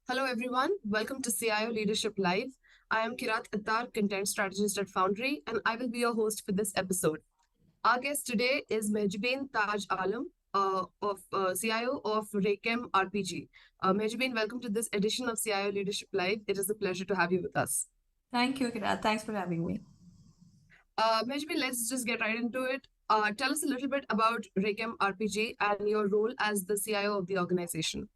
Hello, everyone. Welcome to CIO Leadership Live. I am Kirat Attar, Content Strategist at Foundry, and I will be your host for this episode. Our guest today is Mehjabeen Taj Alam, CIO of Rekem RPG. Mehjabeen, welcome to this edition of CIO Leadership Live. It is a pleasure to have you with us. Thank you, Kirat. Thanks for having me. Mehjabeen, let's just get right into it. Tell us a little bit about Rekem RPG and your role as the CIO of the organization.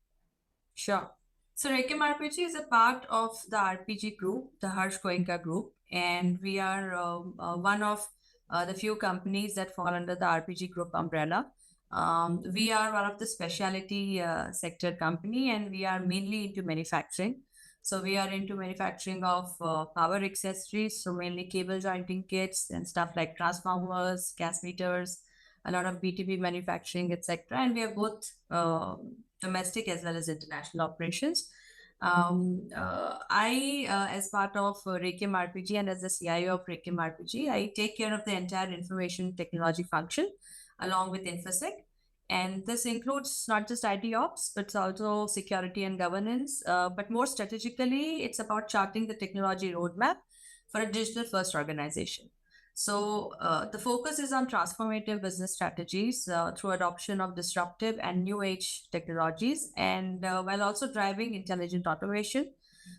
Sure. So Rekim RPG is a part of the RPG group, the Harsh Goenka group, and we are one of the few companies that fall under the RPG group umbrella. We are one of the specialty sector company, and we are mainly into manufacturing. So we are into manufacturing of power accessories, so mainly cable jointing kits and stuff like transformers, gas meters, a lot of BTB manufacturing, etc. And we have both domestic as well as international operations. As part of Rekim RPG and as the CIO of Rekim RPG, I take care of the entire information technology function along with InfoSec. And this includes not just IT ops, but it's also security and governance. But more strategically, it's about charting the technology roadmap for a digital first organization. So the focus is on transformative business strategies through adoption of disruptive and new age technologies, and while also driving intelligent automation.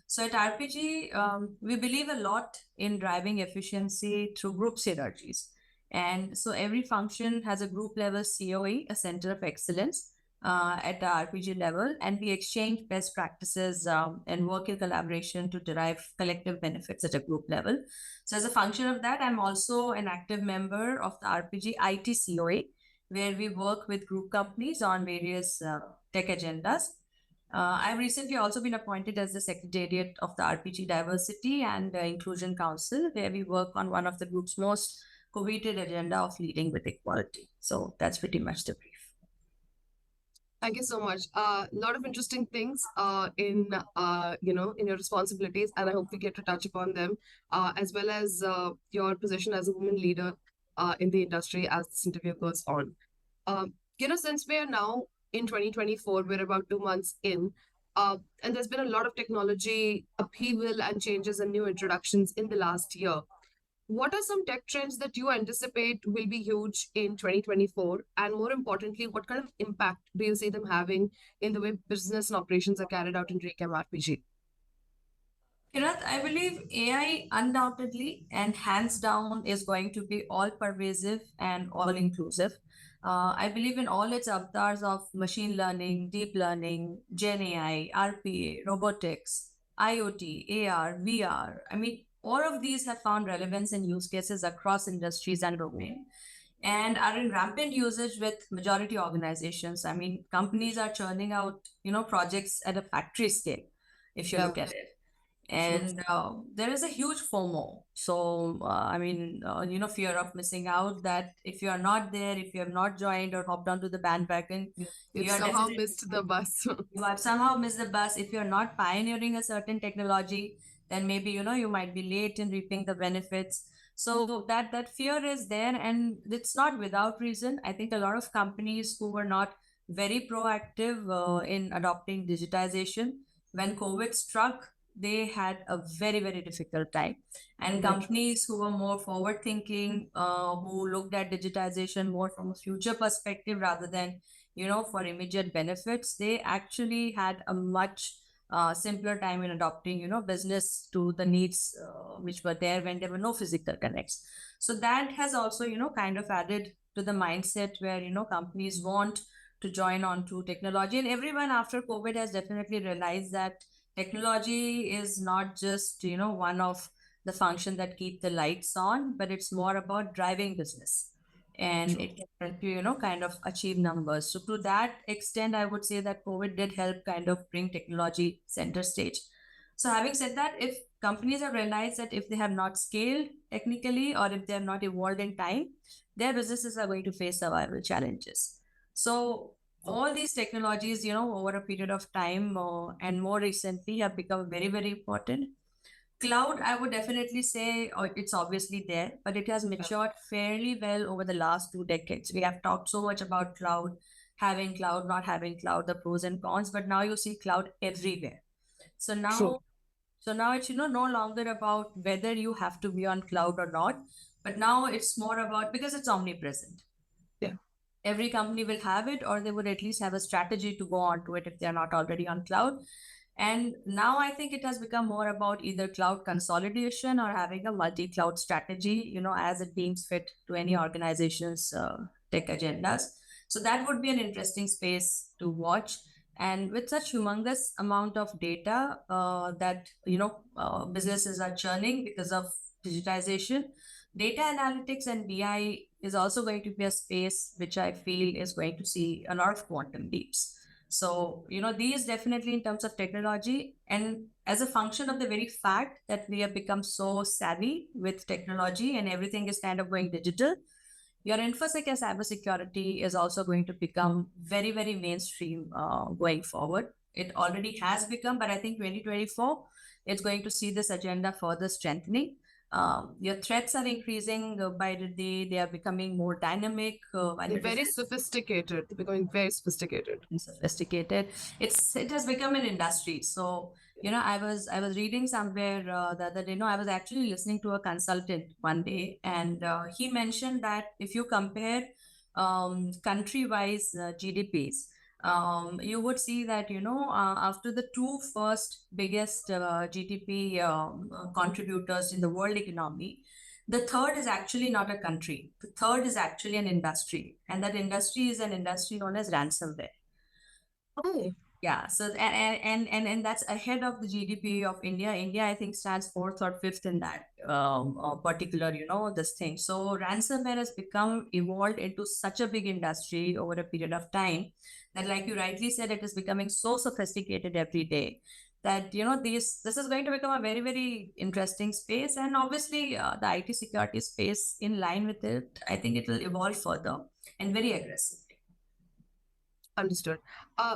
So at RPG, we believe a lot in driving efficiency through group synergies. And so every function has a group level COE, a center of excellence at the RPG level, and we exchange best practices and work in collaboration to derive collective benefits at a group level. So as a function of that, I'm also an active member of the RPG IT COA, where we work with group companies on various tech agendas. I've recently also been appointed as the Secretariat of the RPG Diversity and Inclusion Council, where we work on one of the group's most coveted agenda of leading with equality. So that's pretty much the brief. Thank you so much. A lot of interesting things in your responsibilities, and I hope we get to touch upon them, as well as your position as a woman leader in the industry as this interview goes on. Since we are now in 2024, we're about 2 months in, and there's been a lot of technology upheaval and changes and new introductions in the last year. What are some tech trends that you anticipate will be huge in 2024? And more importantly, what kind of impact do you see them having in the way business and operations are carried out in Recam RPG? Kirat, I believe AI undoubtedly and hands down is going to be all pervasive and all inclusive. I believe in all its avatars of machine learning, deep learning, Gen AI, RPA, robotics, IoT, AR, VR. I mean, all of these have found relevance and use cases across industries and domain and are in rampant usage with majority organizations. I mean, companies are churning out, projects at a factory scale, if you Yeah, look at it. true. And there is a huge FOMO. So, fear of missing out, that if you are not there, if you have not joined or hopped onto the bandwagon, Yeah. you You've are somehow definitely, missed the bus. you have somehow missed the bus. If you're not pioneering a certain technology, then maybe, you might be late in reaping the benefits. So that fear is there, and it's not without reason. I think a lot of companies who were not very proactive in adopting digitization, when COVID struck, they had a very, very difficult time. And Very true. companies who were more forward thinking, who looked at digitization more from a future perspective rather than, for immediate benefits, they actually had a much simpler time in adopting, business to the needs which were there when there were no physical connects. So that has also, kind of added to the mindset where, companies want to join on to technology. And everyone after COVID has definitely realized that technology is not just, one of the function that keep the lights on, but it's more about driving business, and True. it can help you, kind of achieve numbers. So to that extent, I would say that COVID did help kind of bring technology center stage. So having said that, if companies have realized that if they have not scaled technically or if they have not evolved in time, their businesses are going to face survival challenges. So all these technologies, over a period of time and more recently have become very, very important. Cloud, I would definitely say it's obviously there, but it has matured fairly well over the last 2 decades. We have talked so much about cloud, having cloud, not having cloud, the pros and cons, but now you see cloud everywhere. So True. now it's, no longer about whether you have to be on cloud or not, but now it's more about, because it's omnipresent. Yeah. Every company will have it, or they would at least have a strategy to go on to it if they're not already on cloud. And now I think it has become more about either cloud consolidation or having a multi-cloud strategy, as it deems fit to any organization's tech agendas. So that would be an interesting space to watch. And with such humongous amount of data that, businesses are churning because of digitization, data analytics and BI is also going to be a space which I feel is going to see a lot of quantum leaps. So, these definitely in terms of technology, and as a function of the very fact that we have become so savvy with technology and everything is kind of going digital, your InfoSec and cybersecurity is also going to become very, very mainstream going forward. It already has become, but I think 2024, it's going to see this agenda further strengthening. Your threats are increasing by the day. They are becoming more dynamic. They're very sophisticated. They're becoming very sophisticated. Sophisticated. It has become an industry. So, I was reading somewhere the other day. I was actually listening to a consultant one day, and he mentioned that if you compare country-wise GDPs, you would see that, after the two first biggest GDP contributors in the world economy, the third is actually not a country. The third is actually an industry, and that industry is an industry known as ransomware. Oh, Yeah, so and that's ahead of the GDP of India. India, I think, stands fourth or fifth in that particular, this thing. So ransomware has become evolved into such a big industry over a period of time that, like you rightly said, it is becoming so sophisticated every day that, this is going to become a very, very interesting space. And obviously, the IT security space in line with it, I think it will evolve further and very aggressive. understood.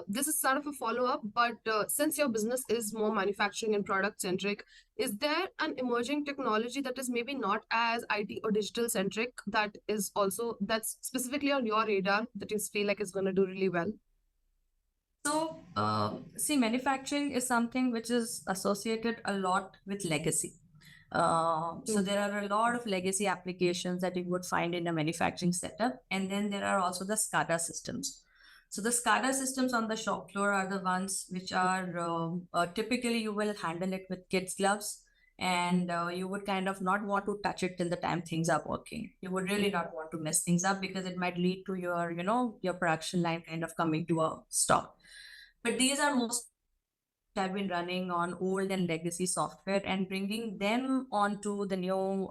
This is sort of a follow-up, but since your business is more manufacturing and product centric, is there an emerging technology that is maybe not as IT or digital centric that's specifically on your radar that you feel like is going to do really well? So, see, manufacturing is something which is associated a lot with legacy. So there are a lot of legacy applications that you would find in a manufacturing setup. And then there are also the SCADA systems. So the SCADA systems on the shop floor are the ones which are typically you will handle it with kids' gloves, and you would kind of not want to touch it till the time things are working. You would really not want to mess things up because it might lead to your production line kind of coming to a stop. But these are most have been running on old and legacy software, and bringing them onto the new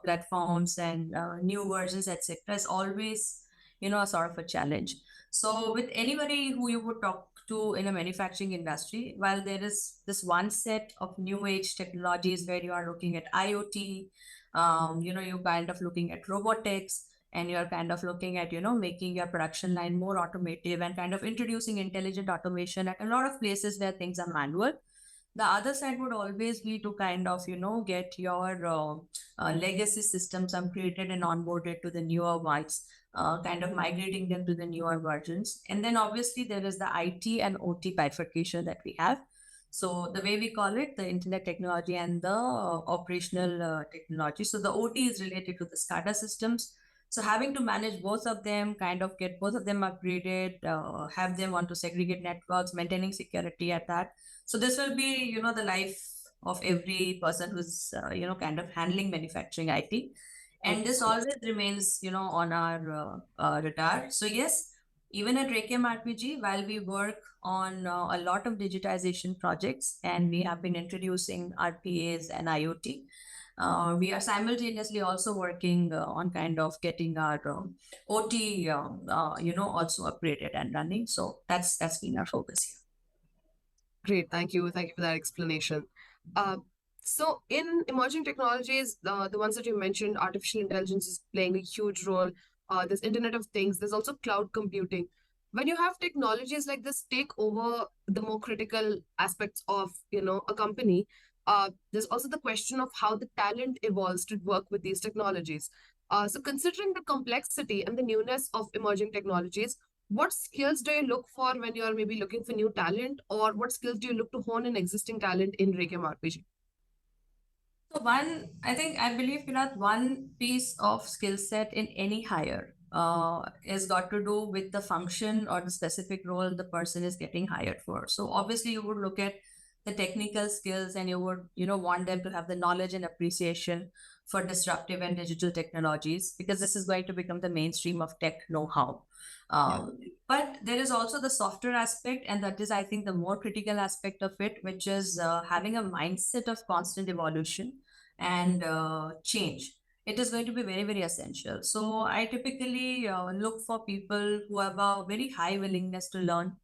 platforms and new versions, etc., is always, a sort of a challenge. So with anybody who you would talk to in a manufacturing industry, while there is this one set of new age technologies where you are looking at IoT, you're kind of looking at robotics, and you're kind of looking at, making your production line more automative and kind of introducing intelligent automation at a lot of places where things are manual. The other side would always be to kind of, get your legacy systems upgraded and onboarded to the newer ones, kind of migrating them to the newer versions. And then obviously there is the IT and OT bifurcation that we have. So the way we call it, the internet technology and the operational technology. So the OT is related to the SCADA systems. So having to manage both of them, kind of get both of them upgraded, have them onto segregate networks, maintaining security at that. So this will be, the life of every person who's, kind of handling manufacturing IT. And this always remains, on our radar. So yes, even at Rekem RPG, while we work on a lot of digitization projects and we have been introducing RPAs and IoT, we are simultaneously also working on kind of getting our OT, also upgraded and running. So that's been our focus here. Great, thank you for that explanation. So in emerging technologies, the ones that you mentioned, artificial intelligence is playing a huge role. There's Internet of Things. There's also cloud computing. When you have technologies like this take over the more critical aspects of a company, there's also the question of how the talent evolves to work with these technologies. So considering the complexity and the newness of emerging technologies, what skills do you look for when you're maybe looking for new talent, or what skills do you look to hone in existing talent in Rekem RPG? So I believe, one piece of skill set in any hire is got to do with the function or the specific role the person is getting hired for. So obviously you would look at the technical skills, and you would, want them to have the knowledge and appreciation for disruptive and digital technologies, because this is going to become the mainstream of tech know-how. Yeah. But there is also the softer aspect, and that is, I think, the more critical aspect of it, which is having a mindset of constant evolution and change. It is going to be very, very essential. So I typically look for people who have a very high willingness to learn,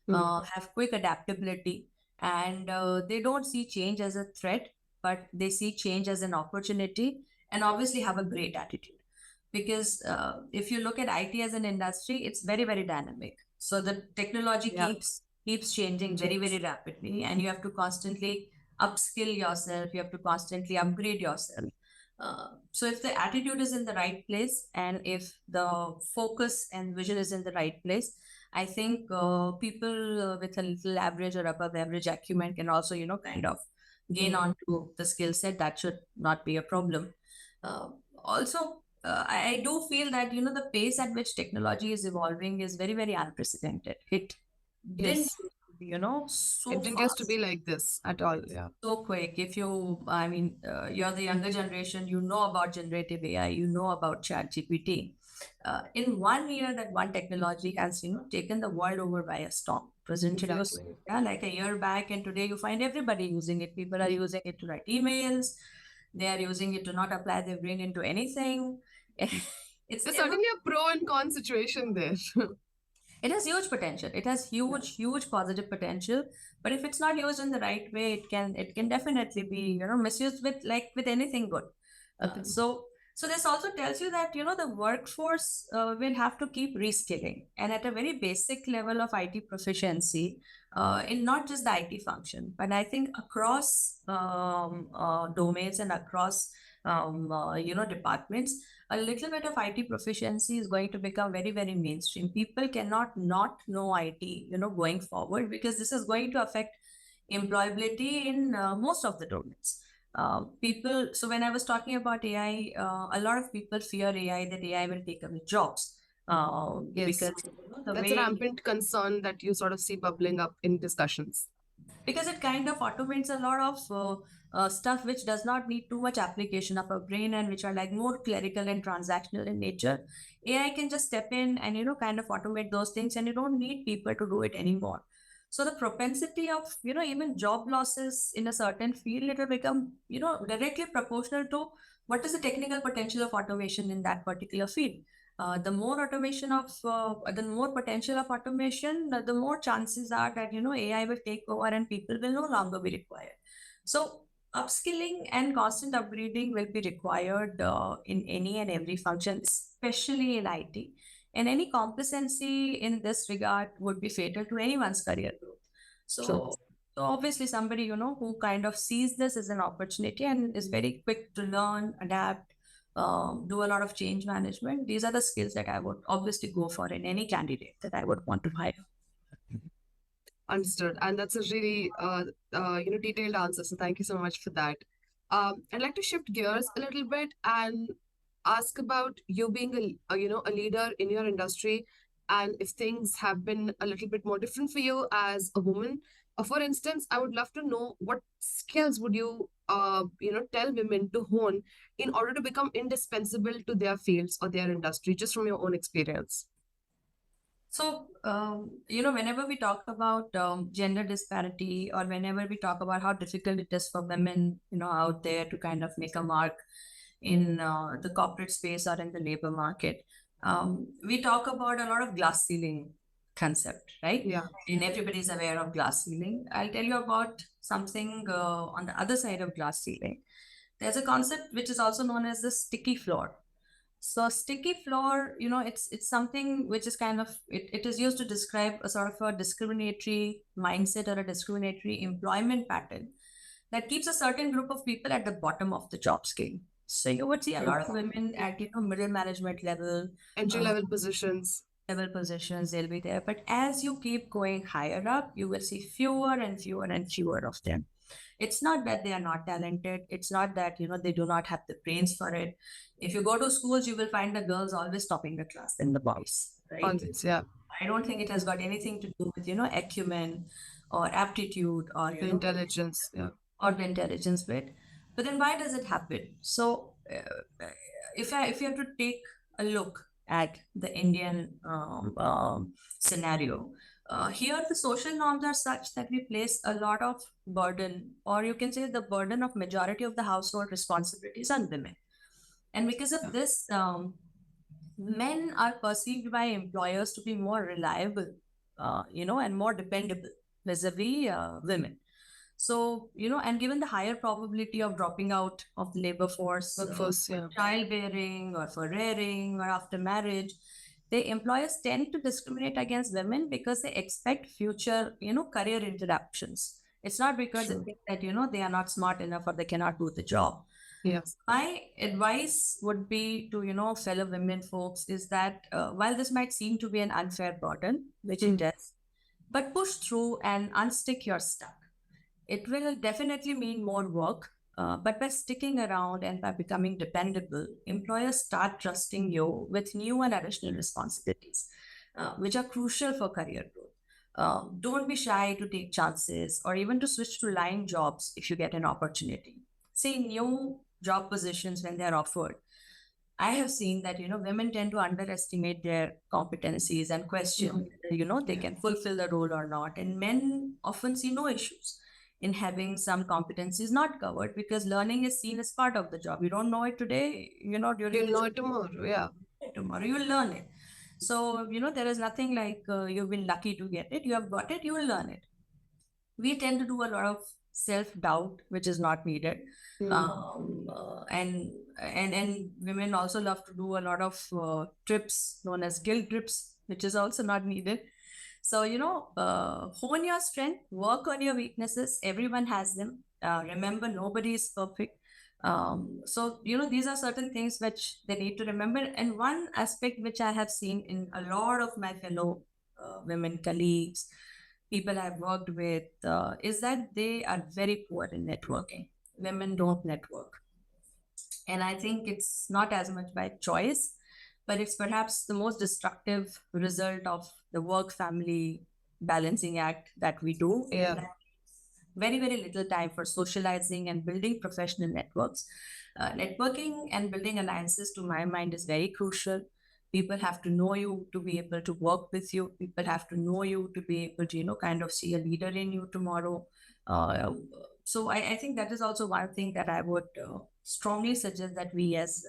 have quick adaptability, and they don't see change as a threat, but they see change as an opportunity, and obviously have a great attitude. Because if you look at IT as an industry, it's very, very dynamic. So the technology Yeah. keeps changing very, very rapidly, and you have to constantly upskill yourself. You have to constantly upgrade yourself. So if the attitude is in the right place, and if the focus and vision is in the right place, I think people with a little average or above average acumen can also, kind of gain on to the skill set. That should not be a problem. Also, I do feel that, the pace at which technology is evolving is very, very unprecedented. It didn't, Yes. so It didn't used to fast, be like this at all. Yeah. so quick. You're the younger generation, you know about generative AI, you know about ChatGPT. In 1 year, that one technology has, taken the world over by a storm. Presented was, Exactly. yeah, like a year back, and today you find everybody using it. People are using it to write emails. They are using it to not apply their brain into anything. It's There's ever certainly a pro and con situation there. It has huge potential. It has huge, huge positive potential. But if it's not used in the right way, it can definitely be, misused with anything good. Agree. So this also tells you that, the workforce will have to keep reskilling, and at a very basic level of IT proficiency, in not just the IT function, but I think across domains and across departments, a little bit of IT proficiency is going to become very, very mainstream. People cannot not know IT, going forward, because this is going to affect employability in most of the domains. So when I was talking about AI, a lot of people fear AI, that AI will take away jobs. Yes. Because the That's a way rampant concern that you sort of see bubbling up in discussions. because it kind of automates a lot of stuff which does not need too much application of a brain, and which are like more clerical and transactional in nature. AI can just step in and, kind of automate those things, and you don't need people to do it anymore. So the propensity of, even job losses in a certain field, it will become, directly proportional to what is the technical potential of automation in that particular field. The more potential of automation, the more chances are that, AI will take over and people will no longer be required. So upskilling and constant upgrading will be required in any and every function, especially in IT. And any complacency in this regard would be fatal to anyone's career growth. True. So obviously somebody, who kind of sees this as an opportunity and is very quick to learn, adapt, do a lot of change management. These are the skills that I would obviously go for in any candidate that I would want to hire. Understood. And that's a really detailed answer. So thank you so much for that. I'd like to shift gears a little bit and ask about you being a leader in your industry, and if things have been a little bit more different for you as a woman. For instance, I would love to know what skills would you tell women to hone in order to become indispensable to their fields or their industry, just from your own experience. So, whenever we talk about gender disparity, or whenever we talk about how difficult it is for women, out there to kind of make a mark in the corporate space or in the labor market, we talk about a lot of glass ceiling concept, right? Yeah. And everybody's aware of glass ceiling. I'll tell you about something on the other side of glass ceiling. There's a concept which is also known as the sticky floor. So sticky floor, it's something which is kind of it is used to describe a sort of a discriminatory mindset or a discriminatory employment pattern that keeps a certain group of people at the bottom of the job scale. So you would see a lot of women at middle management level, Entry uh, level positions. level positions, they'll be there. But as you keep going higher up, you will see fewer and fewer and fewer of them. It's not that they are not talented. It's not that, they do not have the brains for it. If you go to schools, you will find the girls always topping the class than the boys, right? Always, yeah. I don't think it has got anything to do with, acumen or aptitude or, The intelligence, yeah. or the intelligence bit. But then why does it happen? So if you have to take a look at the Indian scenario, here the social norms are such that we place a lot of burden, or you can say the burden of majority of the household responsibilities on women. And because of this, men are perceived by employers to be more reliable, and more dependable vis-a-vis women. So, and given the higher probability of dropping out of the labor force, Workforce, yeah. childbearing or for rearing or after marriage, the employers tend to discriminate against women because they expect future, career interruptions. It's not because they True. think that, they are not smart enough or they cannot do the job. Yes. My advice would be to, fellow women folks is that while this might seem to be an unfair burden, which it does, but push through and unstick your stuck. It will definitely mean more work, but by sticking around and by becoming dependable, employers start trusting you with new and additional responsibilities, which are crucial for career growth. Don't be shy to take chances or even to switch to line jobs if you get an opportunity. See, new job positions when they're offered, I have seen that, women tend to underestimate their competencies and question, whether, they can fulfill the role or not. And men often see no issues in having some competencies not covered because learning is seen as part of the job. You don't know it today, during You'll the know it tomorrow, yeah. tomorrow you'll learn it. So, there is nothing like you've been lucky to get it. You have got it, you will learn it. We tend to do a lot of self-doubt, which is not needed. And women also love to do a lot of trips known as guilt trips, which is also not needed. So, hone your strength, work on your weaknesses. Everyone has them. Remember, nobody is perfect. So, these are certain things which they need to remember. And one aspect which I have seen in a lot of my fellow women colleagues, people I've worked with, is that they are very poor in networking. Women don't network. And I think it's not as much by choice, but it's perhaps the most destructive result of the work family balancing act that we do. Yeah. Very, very little time for socializing and building professional networks. Networking and building alliances, to my mind, is very crucial. People have to know you to be able to work with you. People have to know you to be able to, kind of see a leader in you tomorrow. So I think that is also one thing that I would strongly suggest that we as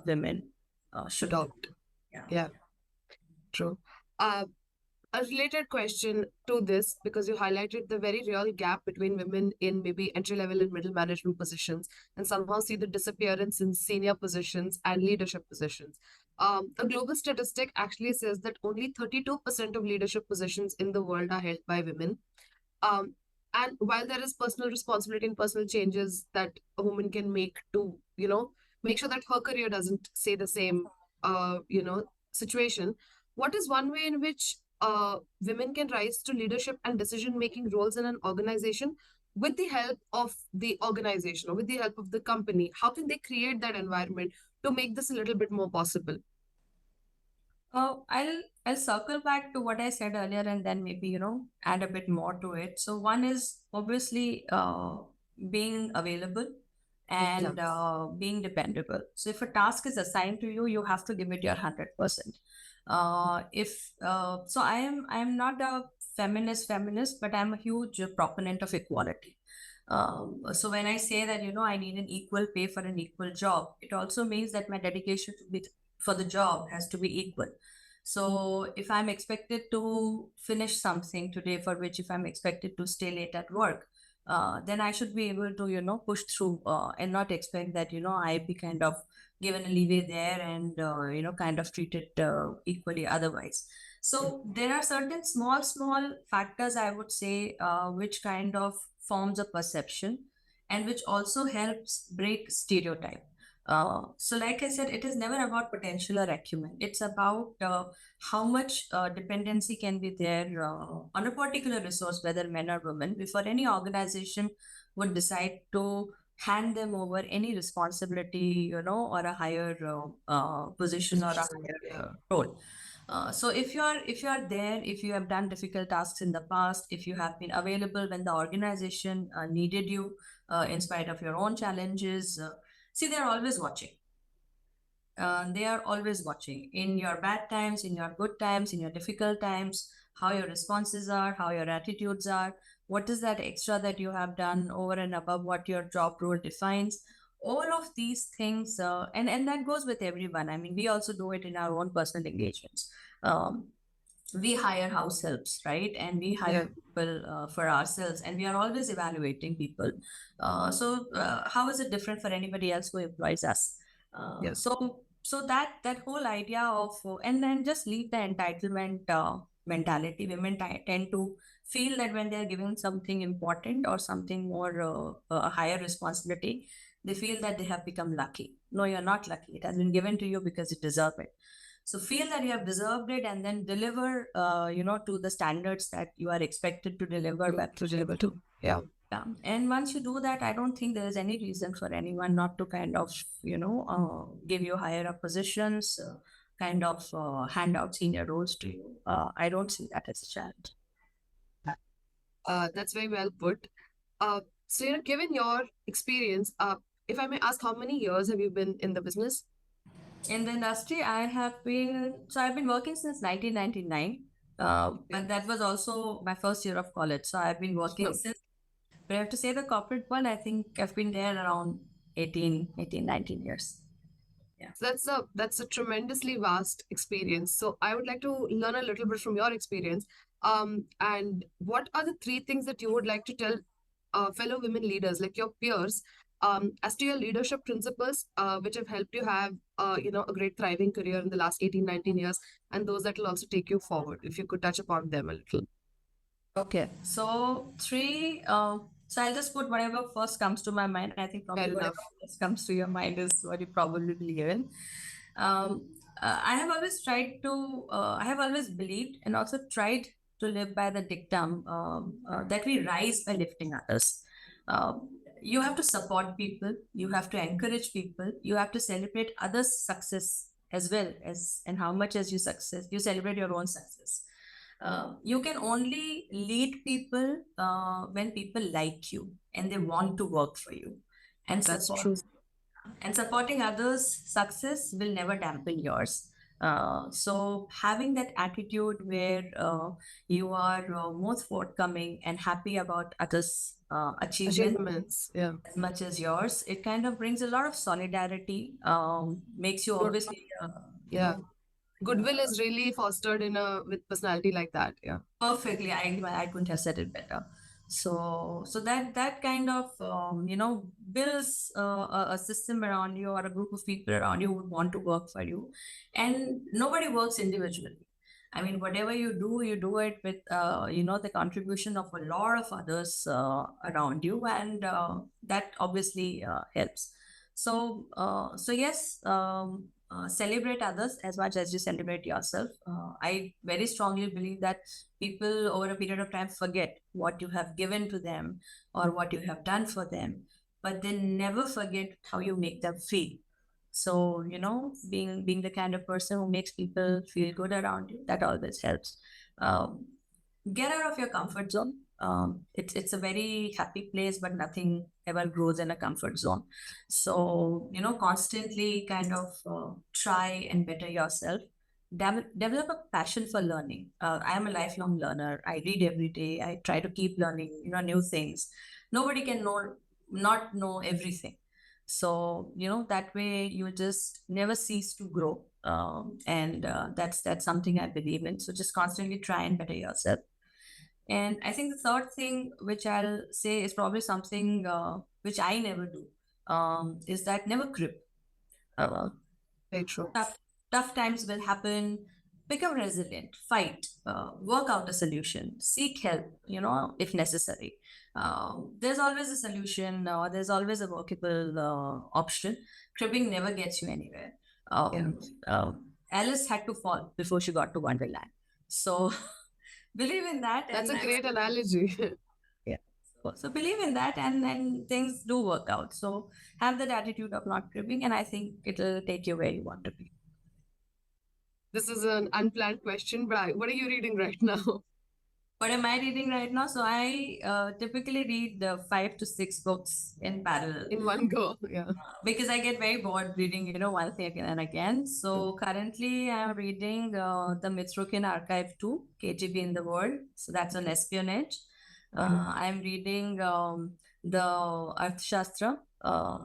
women should adopt. Yeah. True. A related question to this, because you highlighted the very real gap between women in maybe entry-level and middle management positions, and somehow see the disappearance in senior positions and leadership positions. A global statistic actually says that only 32% of leadership positions in the world are held by women. And while there is personal responsibility and personal changes that a woman can make to, make sure that her career doesn't stay the same, situation, what is one way in which women can rise to leadership and decision-making roles in an organization with the help of the organization or with the help of the company? How can they create that environment to make this a little bit more possible? I'll circle back to what I said earlier and then maybe, add a bit more to it. So one is obviously being available and being dependable. So if a task is assigned to you, you have to give it your 100%. So I'm not a feminist, but I'm a huge proponent of equality. So when I say that, I need an equal pay for an equal job, it also means that my dedication for the job has to be equal. So if I'm expected to finish something today for which if I'm expected to stay late at work, then I should be able to, push through and not expect that, I be kind of given a leeway there and, kind of treated equally otherwise. So there are certain small factors, I would say, which kind of forms a perception and which also helps break stereotype. So, like I said, it is never about potential or acumen. It's about how much dependency can be there on a particular resource, whether men or women, before any organization would decide to hand them over any responsibility, or a higher position or a Position, higher yeah. role. So if you are there, if you have done difficult tasks in the past, if you have been available when the organization needed you, in spite of your own challenges, see, they're always watching. They are always watching in your bad times, in your good times, in your difficult times, how your responses are, how your attitudes are, what is that extra that you have done over and above what your job role defines. All of these things, and that goes with everyone. I mean, we also do it in our own personal engagements. Um, we hire house helps, right? And we Yeah. hire people for ourselves, and we are always evaluating people. So how is it different for anybody else who employs us? Yes. So that whole idea of, and then just leave the entitlement mentality. Women tend to feel that when they are given something important or something more a higher responsibility, they feel that they have become lucky. No, you're not lucky. It has been given to you because you deserve it. So feel that you have deserved it, and then deliver, to the standards that you are expected to deliver back To deliver to. Yeah. yeah. And once you do that, I don't think there is any reason for anyone not to kind of, give you higher up positions, kind of hand out senior roles to you. I don't see that as a challenge. That's very well put. So, given your experience, if I may ask, how many years have you been in the business? In the industry, I've been working since 1999. But that was also my first year of college. So I've been working No. since, but I have to say the corporate one, I think I've been there around 19 years. So that's a tremendously vast experience. So I would like to learn a little bit from your experience. And what are the three things that you would like to tell fellow women leaders, like your peers, as to your leadership principles, which have helped you have, a great thriving career in the last 18, 19 years, and those that will also take you forward, if you could touch upon them a little. Okay, so three. So I'll just put whatever first comes to my mind. I think probably Fair whatever enough. first comes to your mind is what you probably believe in. I have always tried to. I have always believed and also tried to live by the dictum that we rise by lifting others. You have to support people. You have to encourage people. You have to celebrate others' success as well as, and how much as you celebrate your own success. You can only lead people when people like you and they want to work for you, and That's support true. and supporting others' success will never dampen yours. So having that attitude where you are most forthcoming and happy about others' achievement Achievements. Yeah. as much as yours, it kind of brings a lot of solidarity. Makes you Good. obviously, Yeah. Goodwill is really fostered in a with personality like that. Yeah. perfectly. I couldn't have said it better. So that kind of builds a system around you, or a group of people around you who would want to work for you, and nobody works individually. I mean, whatever you do it with the contribution of a lot of others around you, and that obviously helps. So yes, celebrate others as much as you celebrate yourself. I very strongly believe that people over a period of time forget what you have given to them or what you have done for them, but they never forget how you make them feel. So, being the kind of person who makes people feel good around you, that always helps. Um, get out of your comfort zone. It's a very happy place, but nothing ever grows in a comfort zone. So, constantly kind of try and better yourself. Develop a passion for learning. I am a lifelong learner. I read every day. I try to keep learning, new things. Nobody can not know everything. So, that way you just never cease to grow. And that's something I believe in. So just constantly try and better yourself. And I think the third thing, which I'll say is probably something which I never do, is that never crib. Uh, Very true. tough, tough times will happen. become resilient, fight, work out a solution, seek help, if necessary. There's always a solution, there's always a workable option. Cribbing never gets you anywhere. Alice had to fall before she got to Wonderland. So believe in that. That's a great analogy. Yeah. So believe in that, and things do work out. So have that attitude of not cribbing, and I think it'll take you where you want to be. This is an unplanned question, but what are you reading right now? What am I reading right now? So I typically read 5 to 6 books in parallel. In one go, yeah. Because I get very bored reading, one thing again and again. So currently I'm reading the Mitsrukin Archive 2, KGB in the World. So that's on espionage. I'm reading the Arthashastra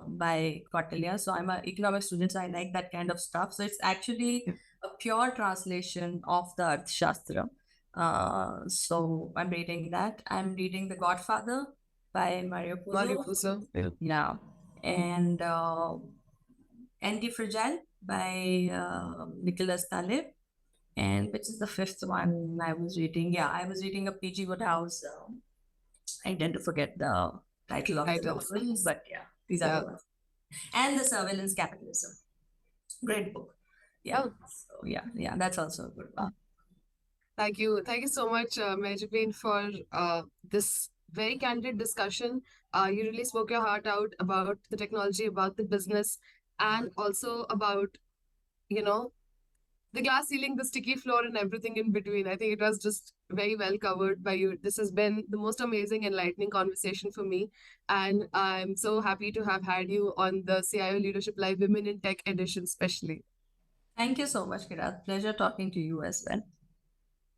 by Kautilya. So I'm an economics student, so I like that kind of stuff. So it's actually a pure translation of the Arthashastra. So I'm reading that. I'm reading The Godfather by Mario Puzo. Mario Puzo. Yeah. And Anti-Fragile by Nicholas Taleb. And which is the 5th one I was reading? Yeah, I was reading a P.G. Wodehouse. I tend to forget the title of the novel, but yeah, these are the ones. And The Surveillance Capitalism. Great book. Yeah. So yeah, that's also a good one. Thank you. Thank you so much, Mehjabeen, for this very candid discussion. You really spoke your heart out about the technology, about the business, and also about, the glass ceiling, the sticky floor, and everything in between. I think it was just very well covered by you. This has been the most amazing, enlightening conversation for me. And I'm so happy to have had you on the CIO Leadership Live Women in Tech edition, especially. Thank you so much, Kirat. Pleasure talking to you as well.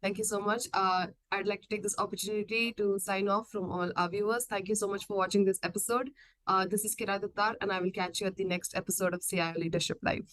Thank you so much. I'd like to take this opportunity to sign off from all our viewers. Thank you so much for watching this episode. This is Kirat Attar, and I will catch you at the next episode of CIO Leadership Live.